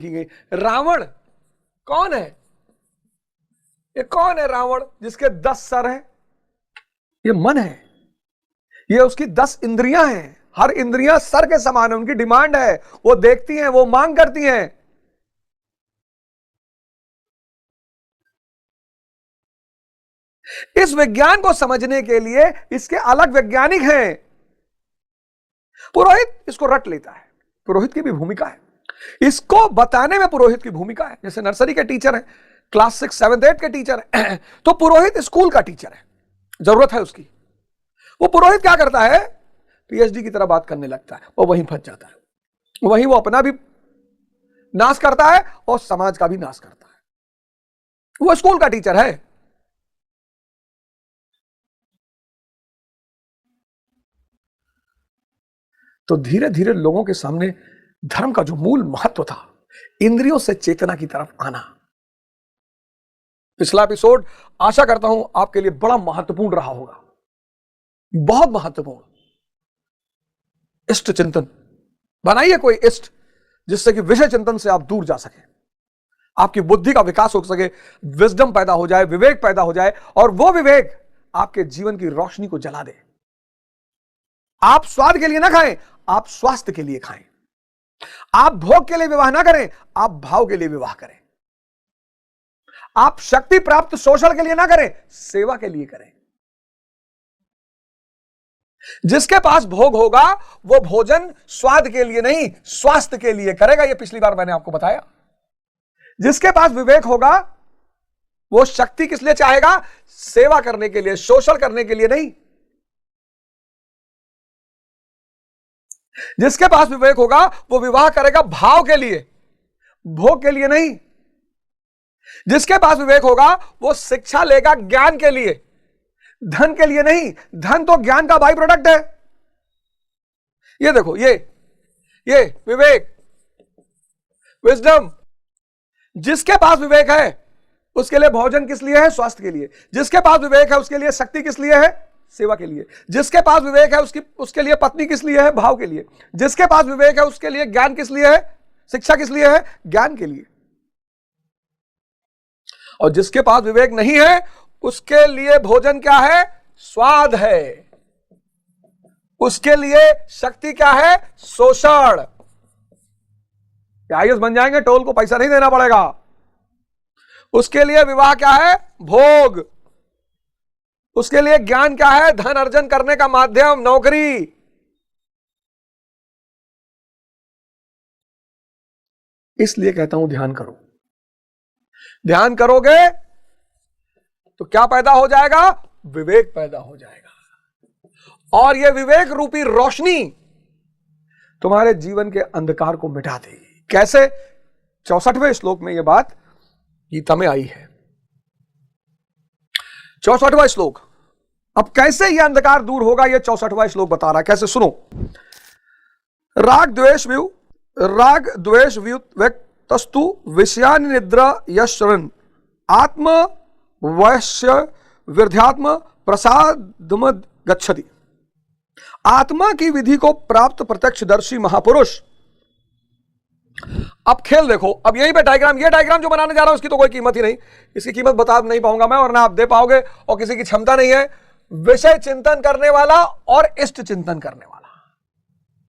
की गई। रावण कौन है? ये कौन है रावण जिसके 10 सर हैं? ये मन है, ये उसकी 10 इंद्रियां हैं। हर इंद्रियां सर के समान है, उनकी डिमांड है, वो देखती हैं, वो मांग करती हैं। इस विज्ञान को समझने के लिए इसके अलग वैज्ञानिक हैं। पुरोहित इसको रट लेता है, पुरोहित की भी भूमिका है, इसको बताने में पुरोहित की भूमिका है। जैसे नर्सरी के टीचर हैं, क्लास 6, 7, 8 के टीचर हैं, तो पुरोहित स्कूल का टीचर है, जरूरत है उसकी। वो पुरोहित क्या करता है? पीएचडी की तरह बात करने लगता है, वो वहीं फंस जाता है, वहीं वो अपना भी नाश करता है और समाज का भी नाश करता है। वो स्कूल का टीचर है। तो धीरे धीरे लोगों के सामने धर्म का जो मूल महत्व था, इंद्रियों से चेतना की तरफ आना। पिछला एपिसोड आशा करता हूं आपके लिए बड़ा महत्वपूर्ण रहा होगा, बहुत महत्वपूर्ण। इष्ट चिंतन बनाइए, कोई इष्ट जिससे कि विषय चिंतन से आप दूर जा सके, आपकी बुद्धि का विकास हो सके, विजडम पैदा हो जाए, विवेक पैदा हो जाए, और वो विवेक आपके जीवन की रोशनी को जला दे। आप स्वाद के लिए ना खाएं, आप स्वास्थ्य के लिए खाएं। आप भोग के लिए विवाह ना करें, आप भाव के लिए विवाह करें। आप शक्ति प्राप्त शोषण के लिए ना करें, सेवा के लिए करें। जिसके पास भोग होगा वो भोजन स्वाद के लिए नहीं, स्वास्थ्य के लिए करेगा। यह पिछली बार मैंने आपको बताया। जिसके पास विवेक होगा वो शक्ति किस लिए चाहेगा? सेवा करने के लिए, शोषण करने के लिए नहीं। जिसके पास विवेक होगा वो विवाह करेगा भाव के लिए, भोग के लिए नहीं। जिसके पास विवेक होगा वो शिक्षा लेगा ज्ञान के लिए, धन के लिए नहीं। धन तो ज्ञान का बाई प्रोडक्ट है। ये देखो, ये विवेक, विजडम। जिसके पास विवेक है उसके लिए भोजन किस लिए है? स्वास्थ्य के लिए। जिसके पास विवेक है उसके लिए शक्ति किस लिए है? सेवा के लिए। जिसके पास विवेक है उसके लिए पत्नी किस लिए है? भाव के लिए। जिसके पास विवेक है उसके लिए ज्ञान किस लिए है? शिक्षा किस लिए है? ज्ञान के लिए। और जिसके पास विवेक नहीं है उसके लिए भोजन क्या है? स्वाद है। उसके लिए शक्ति क्या है? शोषण। आईएएस बन जाएंगे, टोल को पैसा नहीं देना पड़ेगा। उसके लिए विवाह क्या है? भोग। उसके लिए ज्ञान क्या है? धन अर्जन करने का माध्यम, नौकरी। इसलिए कहता हूं ध्यान करो। ध्यान करोगे तो क्या पैदा हो जाएगा? विवेक पैदा हो जाएगा। और यह विवेक रूपी रोशनी तुम्हारे जीवन के अंधकार को मिटा देगी। कैसे? 64वें श्लोक में यह बात गीता में आई है। 64वां श्लोक। अब कैसे यह अंधकार दूर होगा, यह 64वां श्लोक बता रहा है। कैसे? सुनो। राग द्वेष व्यक्तस्तु विषयानि निद्रा यशरन आत्म वैश्य वृद्ध्यात्म प्रसादम गच्छति। आत्मा की विधि को प्राप्त प्रत्यक्षदर्शी महापुरुष। अब खेल देखो। अब यहीं पे डायग्राम, ये डायग्राम जो बनाने जा रहा हूं इसकी तो कोई कीमत ही नहीं, इसकी कीमत बता नहीं पाऊंगा मैं, और ना आप दे पाओगे, और किसी की क्षमता नहीं है। विषय चिंतन करने वाला और इष्ट चिंतन करने वाला।